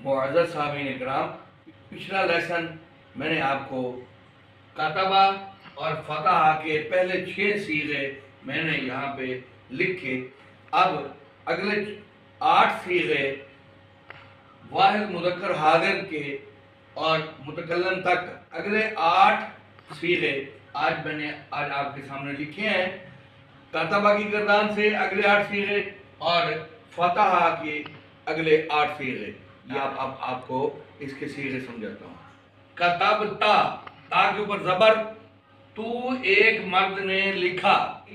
मुअज़्ज़ज़ सामीन इकराम, पिछला लेसन मैंने आपको कतबा और फतह के पहले 6 सीगे मैंने यहाँ पे लिखे। अब अगले 8 सीगे वाहिद मुज़क्कर हाज़िर के और मुतकल्लिम तक अगले 8 सीगे आज आपके सामने लिखे हैं। कतबा की गर्दान से अगले 8 सीगे और फतह के अगले 8 सीगे। ये आपको इसके सीगे समझाता हूँ। कतबता, ता के ऊपर ज़बर, तू एक मर्द ने लिखा।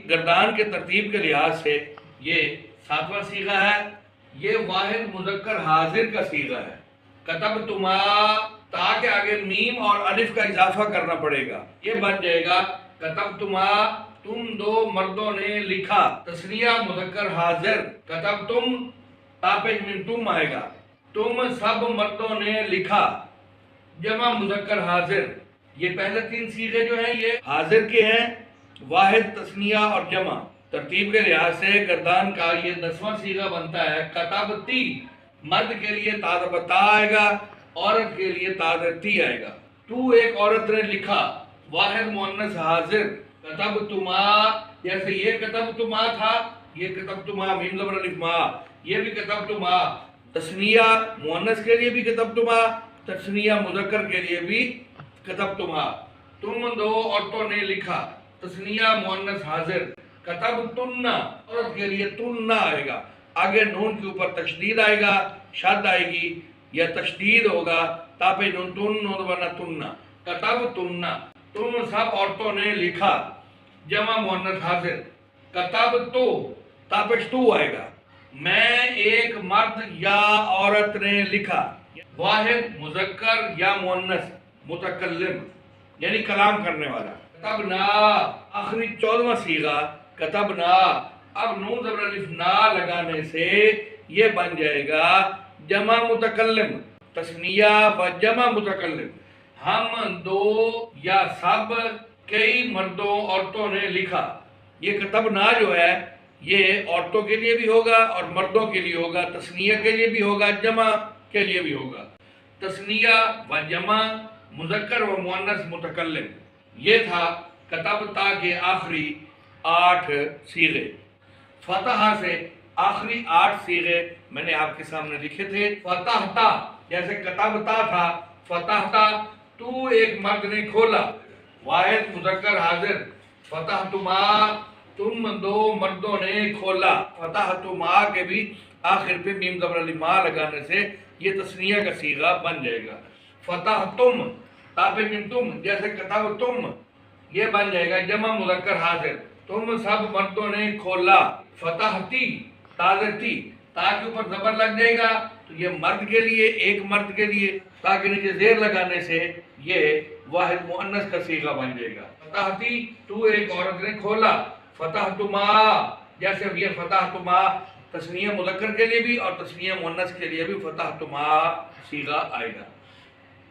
गर्दान के तरतीब के लिहाज से ये 7वां सीगा है। ये वाहिद मुज़क्कर हाजिर का सीगा है। कतबतुमा, ता के आगे मीम और अलिफ का इजाफा करना पड़ेगा। ये बन जाएगा कतबतुमा, तुम 2 मर्दों ने लिखा। तस्निया मुज़क्कर हाजिर, कतबतुम, ता पे तुम आएगा, तुम सब मर्दों ने लिखा। जमा मुज़क्कर हाजिर, ये पहले 3 सीगे जो हैं ये हाजिर के हैं, वाहिद, तस्निया और जमा। तरतीब के लिहाज से गर्दान का ये 10वां सीगा बनता है। कतबती, मर्द के लिए ताज़बता आएगा, औरत के लिए ताज़ती आएगा। तू एक औरत ने लिखा, वाहिद मुअन्नस हाजिर। कतबतुमा, जैसे ये कतबतुमा था, ये कतबतुमा, मीम ज़बर अलिफ मा, ये भी कतबतुमा। तस्निया मुअन्नस के लिए भी कतबतुमा, तस्निया मुज़क्कर के लिए भी कतबतुमा। तुम 2 औरतों ने लिखा, तस्निया मुअन्नस हाजिर। कतबतुन्ना, औरत के लिए तुन्ना आएगा, आगे नून के ऊपर तशदीद आएगा, शद आएगी या तशदीद होगा, तापे नून तुन वरना तुन्ना। कतबतुन्ना, तुम सब औरतों ने लिखा। जमा मुअन्नस हाजिर। कतबतु, तापेश तू आएगा। मैं एक मर्द या औरत ने लिखा। वाहिद मुज़क्कर या मुअन्नस मुतकल्लिम यानी कलाम करने वाला। कतबना, आखिरी 14वां सीगा कतबना। अब नून ज़बर अलिफ ना लगाने से ये बन जाएगा जमा मुतकल्लिम, तस्निया व जमा मुतकल्लिम। हम 2 या सब कई मर्दों औरतों ने लिखा। ये कतबना जो है ये औरतों के लिए भी होगा और मर्दों के लिए होगा, तस्निया के लिए भी होगा, जमा के लिए भी होगा। तस्निया व जमा, मुज़क्कर व मुअन्नस मुतकल्लिम। ये था कतबता के आखिरी 8 सीगे। फतह से आखिरी 8 सीगे मैंने आपके सामने लिखे थे। फतहता, जैसे कतबता था, फतहता, तू एक मर्द ने खोला। वाहिद मुज़क्कर हाजिर। फतहतुमा, तुम 2 मर्दों ने खोला। फतहतुमा के भी आखिर पे मीम ज़बर अलिफ मा लगाने से ये तस्निया का सीगा बन जाएगा। फतहतुम, तापे मीम तुम, जैसे कतबतुम, ये बन जाएगा जमा मुज़क्कर हाजिर। तुम सब मर्दों ने खोला। फतहती, ताज़ती, ता के ऊपर ज़बर लग जाएगा तो ये मर्द के लिए, एक मर्द के लिए, ता के नीचे ज़ेर लगाने से ये वाहिद मुअन्नस का सीगा बन जाएगा। फतहती, तू एक औरत ने खोला। फतहतुमा, जैसे ये फतहतुमा तस्निया मुज़क्कर के लिए भी और तस्निया मुअन्नस के लिए भी फतहतुमा सीगा आएगा।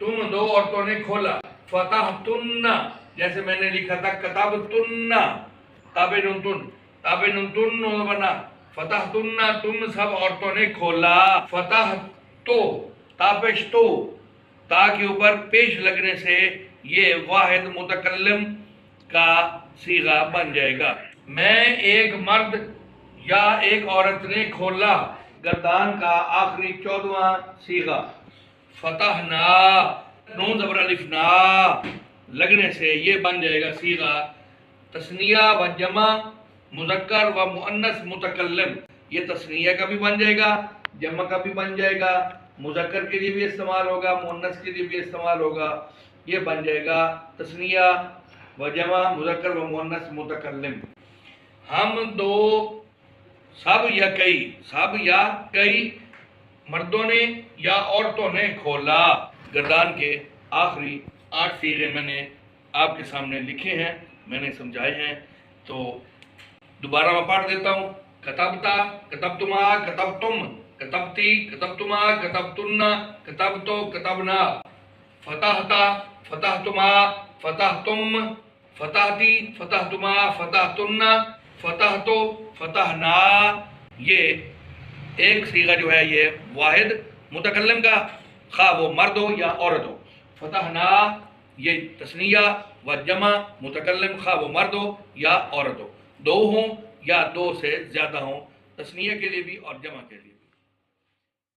तुम 2 औरतों ने खोला। फतहतुन्ना, जैसे मैंने लिखा था कतबतुन्ना, ताबे नुन तुन, ताबे नुन तुन बना। फतहतुन्ना, तुम सब औरतों ने खोला। फतहतो, तापेश तो, ता के ऊपर पेश लगने से ये वाहिद मुतकल्लिम का सीगा बन जाएगा। मैं एक मर्द या एक औरत ने खोला। गर्दान का आखिरी 14वां सीगा। फतहना, नून ज़बर अलिफ ना लगने से ये बन जाएगा सीगा तस्निया व जमा, मुज़क्कर व मुअन्नस मुतकल्लिम। ये तस्निया का भी बन जाएगा, जमा का भी बन जाएगा, मुज़क्कर के लिए भी इस्तेमाल होगा, मुअन्नस के लिए भी इस्तेमाल होगा। ये बन जाएगा तस्निया व जमा, मुज़क्कर व मुअन्नस मुतकल्लिम। हम 2 सब या कई मर्दों ने या औरतों ने खोला। गर्दान के आखिरी 8 सीगे मैंने आपके सामने लिखे हैं, मैंने समझाए हैं, तो दोबारा मैं पढ़ देता हूँ। कतबता, कतबतुमा, कतबतुम, कतबती, कतबतुमा, कतबतुन्ना, कतबतो, कतबना। फतहता, फतहतुमा, फतहतुम, फतहती, फतहतुमा, फतहतुन्ना, फतहतो, फतहना। ये एक सीगा जो है ये वाहिद मुतकल्लिम का خواہ وہ مرد ہو یا عورت ہو. فتحنا یہ تثنیہ و جمع متکلم خواہ وہ مرد ہو یا عورت ہو, دو ہوں یا دو سے زیادہ ہوں, تثنیہ کے لیے بھی اور جمع کے لیے.